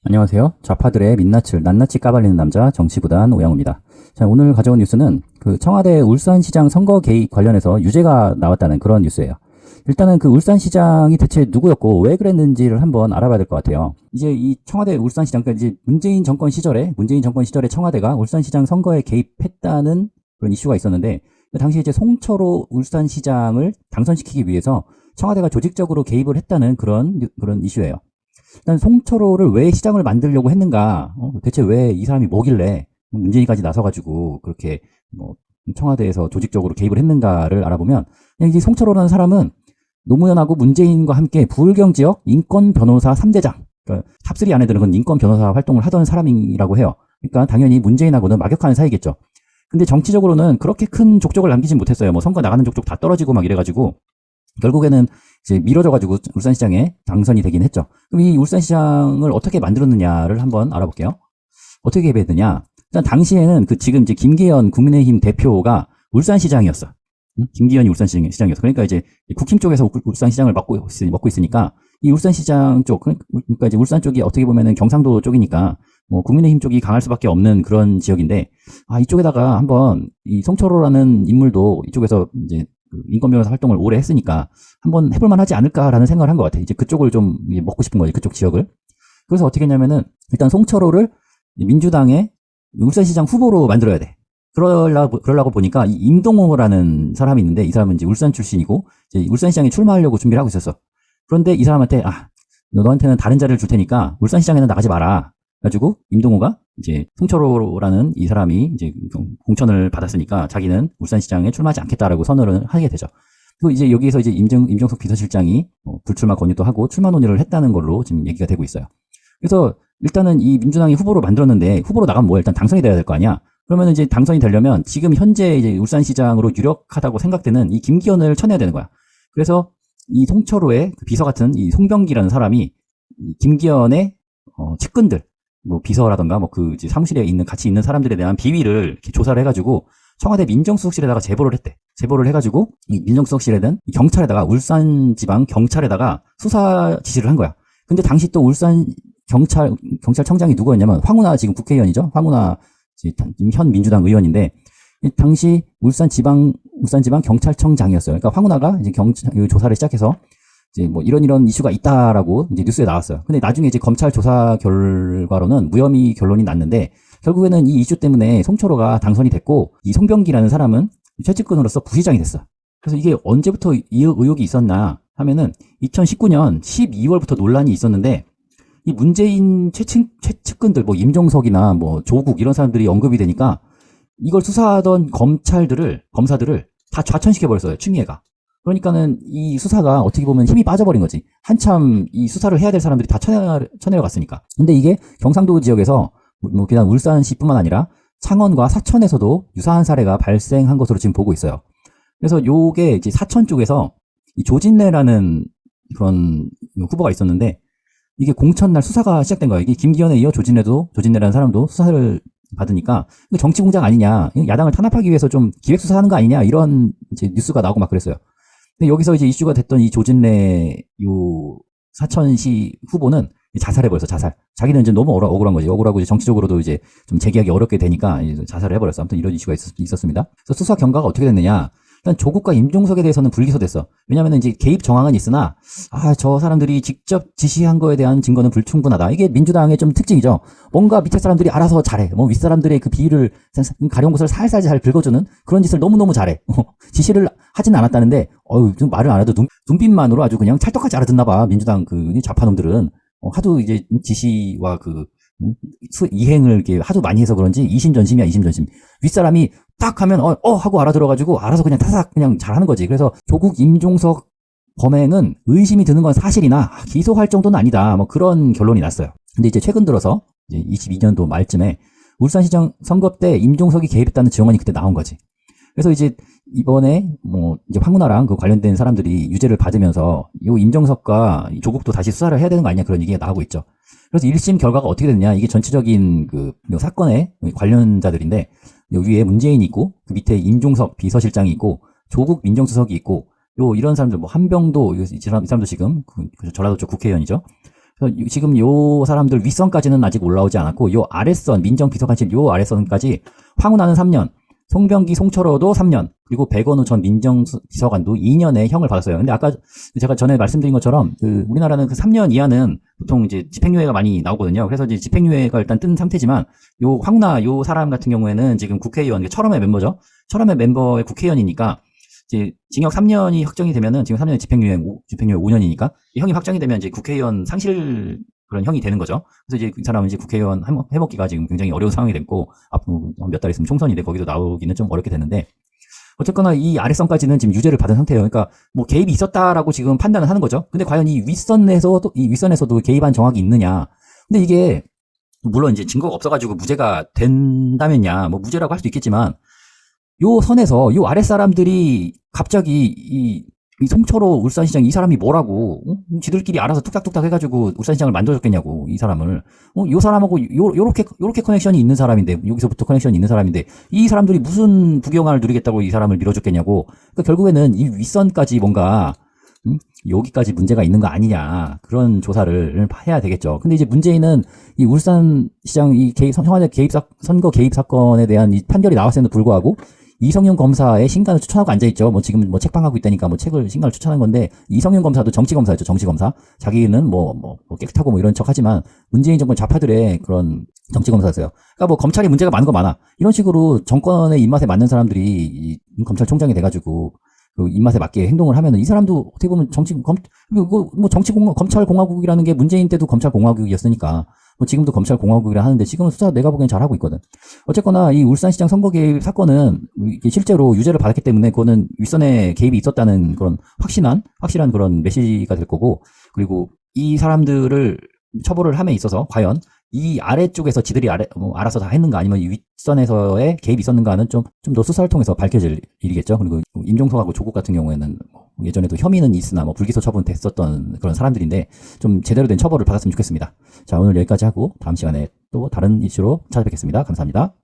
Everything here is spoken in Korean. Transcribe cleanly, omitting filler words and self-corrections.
안녕하세요. 좌파들의 민낯을 낱낱이 까발리는 남자 정치구단 오영우입니다. 자, 오늘 가져온 뉴스는 그 청와대 울산시장 선거 개입 관련해서 유죄가 나왔다는 그런 뉴스예요. 일단은 그 울산시장이 대체 누구였고 왜 그랬는지를 한번 알아봐야 될 것 같아요. 이제 이 청와대 울산시장, 그러니까 이제 문재인 정권 시절에 청와대가 울산시장 선거에 개입했다는 그런 이슈가 있었는데, 그 당시 이제 송철호 울산시장을 당선시키기 위해서 청와대가 조직적으로 개입을 했다는 그런 이슈예요. 일단 송철호를 왜 시장을 만들려고 했는가, 대체 왜 이 사람이 뭐길래 문재인까지 나서가지고 그렇게 뭐 청와대에서 조직적으로 개입을 했는가를 알아보면, 이 송철호라는 사람은 노무현하고 문재인과 함께 부울경지역 인권 변호사 3대장, 그러니까 탑3 안에 드는 그런 인권 변호사 활동을 하던 사람이라고 해요. 그러니까 당연히 문재인하고는 막역하는 사이겠죠. 근데 정치적으로는 그렇게 큰 족적을 남기진 못했어요. 뭐 선거 나가는 족족 다 떨어지고 막 이래가지고 결국에는 이제 미뤄져가지고 울산시장에 당선이 되긴 했죠. 그럼 이 울산시장을 어떻게 만들었느냐를 한번 알아볼게요. 어떻게 개입했느냐? 일단 당시에는 그 지금 이제 김기현 국민의힘 대표가 울산시장이었어. 김기현이 울산시장이었어. 그러니까 이제 국힘 쪽에서 울산시장을 맡고 있으니까 이 울산시장 쪽, 그러니까 이제 울산 쪽이 어떻게 보면은 경상도 쪽이니까 뭐 국민의힘 쪽이 강할 수밖에 없는 그런 지역인데, 이쪽에다가 한번 이 송철호라는 인물도 이쪽에서 이제 인권 변호사 활동을 오래 했으니까 한번 해볼만 하지 않을까라는 생각을 한 것 같아. 이제 그쪽을 좀 먹고 싶은 거지, 그쪽 지역을. 그래서 어떻게 했냐면은 일단 송철호를 민주당의 울산시장 후보로 만들어야 돼. 그러려고 보니까 이 임동호라는 사람이 있는데, 이 사람은 이제 울산 출신이고 이제 울산시장에 출마하려고 준비를 하고 있었어. 그런데 이 사람한테 너한테는 다른 자리를 줄 테니까 울산시장에는 나가지 마라. 그래가지고 임동호가 이제 송철호라는 이 사람이 이제 공천을 받았으니까 자기는 울산시장에 출마하지 않겠다라고 선언을 하게 되죠. 그리고 이제 여기에서 이제 임종석 비서실장이 불출마 건의도 하고 출마 논의를 했다는 걸로 지금 얘기가 되고 있어요. 그래서 일단은 이 민주당이 후보로 만들었는데, 후보로 나가면 뭐야? 일단 당선이 돼야 될 거 아니야? 그러면 이제 당선이 되려면 지금 현재 이제 울산시장으로 유력하다고 생각되는 이 김기현을 쳐내야 되는 거야. 그래서 이 송철호의 그 비서 같은 이 송병기라는 사람이 김기현의 측근들, 뭐 비서라던가 뭐 그 사무실에 같이 있는 사람들에 대한 비위를 이렇게 조사를 해가지고 청와대 민정수석실에다가 제보를 했대. 제보를 해가지고 이 민정수석실에는 경찰에다가, 울산지방 경찰에다가 수사 지시를 한 거야. 근데 당시 또 울산 경찰청장이 누구였냐면 황운하, 지금 국회의원이죠. 황운하 현 민주당 의원인데, 당시 울산지방 경찰청장이었어요. 그러니까 황운하가 이제 조사를 시작해서 이제 뭐 이런 이슈가 있다라고 이제 뉴스에 나왔어요. 근데 나중에 이제 검찰 조사 결과로는 무혐의 결론이 났는데, 결국에는 이 이슈 때문에 송철호가 당선이 됐고, 이 송병기라는 사람은 최측근으로서 부시장이 됐어. 그래서 이게 언제부터 이 의혹이 있었나 하면은 2019년 12월부터 논란이 있었는데, 이 문재인 최측근들, 뭐 임종석이나 뭐 조국 이런 사람들이 언급이 되니까 이걸 수사하던 검사들을 다 좌천시켜버렸어요, 추미애가. 그러니까는 이 수사가 어떻게 보면 힘이 빠져버린 거지. 한참 이 수사를 해야 될 사람들이 다 쳐내려갔으니까. 근데 이게 경상도 지역에서 뭐 그냥 울산시뿐만 아니라 창원과 사천에서도 유사한 사례가 발생한 것으로 지금 보고 있어요. 그래서 요게 이제 사천 쪽에서 이 조진래라는 그런 후보가 있었는데, 이게 공천날 수사가 시작된 거예요. 이게 김기현에 이어 조진래라는 사람도 수사를 받으니까 정치 공작 아니냐, 야당을 탄압하기 위해서 좀 기획수사하는 거 아니냐, 이런 이제 뉴스가 나오고 막 그랬어요. 근데 여기서 이제 이슈가 됐던 이 조진래 사천시 후보는 자살해버렸어, 자살. 자기는 이제 너무 억울한 거지. 억울하고 이제 정치적으로도 이제 좀 재기하기 어렵게 되니까 이제 자살을 해버렸어. 아무튼 이런 이슈가 있었습니다. 그래서 수사 경과가 어떻게 됐느냐. 일단 조국과 임종석에 대해서는 불기소됐어. 왜냐하면 이제 개입 정황은 있으나, 저 사람들이 직접 지시한 거에 대한 증거는 불충분하다. 이게 민주당의 좀 특징이죠. 뭔가 밑에 사람들이 알아서 잘해. 뭐 윗사람들의 그 비위를, 가려운 것을 살살 잘 긁어주는 그런 짓을 너무너무 잘해. 지시를 하진 않았다는데, 좀 말을 안 해도 눈빛만으로 아주 그냥 찰떡같이 알아듣나 봐. 민주당 그 좌파놈들은. 하도 이제 지시와 이행을 이렇게 하도 많이 해서 그런지 이심전심이야, 이심전심. 윗사람이 딱 하면 하고 알아들어가지고 알아서 그냥 타삭 그냥 잘하는 거지. 그래서 조국 임종석 범행은 의심이 드는 건 사실이나 기소할 정도는 아니다, 뭐 그런 결론이 났어요. 근데 이제 최근 들어서 이제 22년도 말쯤에 울산시장 선거 때 임종석이 개입했다는 증언이 그때 나온 거지. 그래서 이제 이번에 뭐 이제 황운하랑 그 관련된 사람들이 유죄를 받으면서 이 임종석과 조국도 다시 수사를 해야 되는 거 아니냐, 그런 얘기가 나오고 있죠. 그래서 1심 결과가 어떻게 됐냐, 이게 전체적인 그 사건의 관련자들인데, 여기 위에 문재인이 있고 그 밑에 임종석 비서실장이 있고 조국 민정수석이 있고 이런 사람들, 뭐 한병도, 이 사람도 지금 전라도 쪽 국회의원이죠. 그래서 지금 요 사람들 윗선까지는 아직 올라오지 않았고, 요 아랫선, 민정비서관실 요 아랫선까지 황운하는 3년, 송병기, 송철호도 3년, 그리고 백원우 전 민정비서관도 2년의 형을 받았어요. 근데 아까 제가 전에 말씀드린 것처럼 우리나라는 그 3년 이하는 보통 이제 집행유예가 많이 나오거든요. 그래서 이제 집행유예가 일단 뜬 상태지만 요 황운하 요 사람 같은 경우에는 지금 국회의원, 철험의 멤버죠. 철험의 멤버의 국회의원이니까 이제 징역 3년이 확정이 되면은 지금 3년에 집행유예 5년이니까 형이 확정이 되면 이제 국회의원 상실 그런 형이 되는 거죠. 그래서 이제 이 사람은 이제 국회의원 해먹기가 지금 굉장히 어려운 상황이 됐고, 앞으로 몇 달 있으면 총선인데 거기도 나오기는 좀 어렵게 되는데, 어쨌거나 이 아래선까지는 지금 유죄를 받은 상태예요. 그러니까 뭐 개입이 있었다라고 지금 판단을 하는 거죠. 근데 과연 이 윗선에서도 개입한 정황이 있느냐? 근데 이게 물론 이제 증거가 없어가지고 무죄가 된다면야 뭐 무죄라고 할 수도 있겠지만, 요 선에서 요 아랫 사람들이 갑자기 이 송철호 울산시장 이 사람이 뭐라고 지들끼리 알아서 뚝딱뚝딱 해가지고 울산시장을 만들어줬겠냐고 이 사람을 요 사람하고 요렇게 커넥션이 있는 사람인데 여기서부터 커넥션이 있는 사람인데 이 사람들이 무슨 부경화를 누리겠다고 이 사람을 밀어줬겠냐고. 그러니까 결국에는 이 윗선까지 뭔가 여기까지 문제가 있는 거 아니냐 그런 조사를 해야 되겠죠. 근데 이제 문제는 이 울산시장 이 청와대 선거 개입 사건에 대한 이 판결이 나왔음에도 불구하고 이성윤 검사의 신간을 추천하고 앉아있죠. 뭐 지금 뭐 책방하고 있다니까 뭐 신간을 추천한 건데, 이성윤 검사도 정치검사였죠. 정치검사. 자기는 뭐 깨끗하고 뭐 이런 척 하지만 문재인 정권 좌파들의 그런 정치검사였어요. 그러니까 뭐 검찰이 문제가 많은 거 많아. 이런 식으로 정권의 입맛에 맞는 사람들이 이 검찰총장이 돼가지고 그 입맛에 맞게 행동을 하면은 이 사람도 어떻게 보면 검찰공화국이라는 게 문재인 때도 검찰공화국이었으니까 뭐 지금도 검찰공화국이라 하는데 지금은 수사 내가 보기엔 잘하고 있거든. 어쨌거나 이 울산시장 선거 개입 사건은 이게 실제로 유죄를 받았기 때문에 그거는 윗선에 개입이 있었다는 그런 확실한 그런 메시지가 될 거고, 그리고 이 사람들을 처벌을 함에 있어서 과연 이 아래쪽에서 지들이 알아서 다 했는가 아니면 이 윗선에서의 개입이 있었는가는 좀 더 수사를 통해서 밝혀질 일이겠죠. 그리고 임종석하고 조국 같은 경우에는 뭐 예전에도 혐의는 있으나 뭐 불기소 처분됐었던 그런 사람들인데 좀 제대로 된 처벌을 받았으면 좋겠습니다. 자, 오늘 여기까지 하고 다음 시간에 또 다른 이슈로 찾아뵙겠습니다. 감사합니다.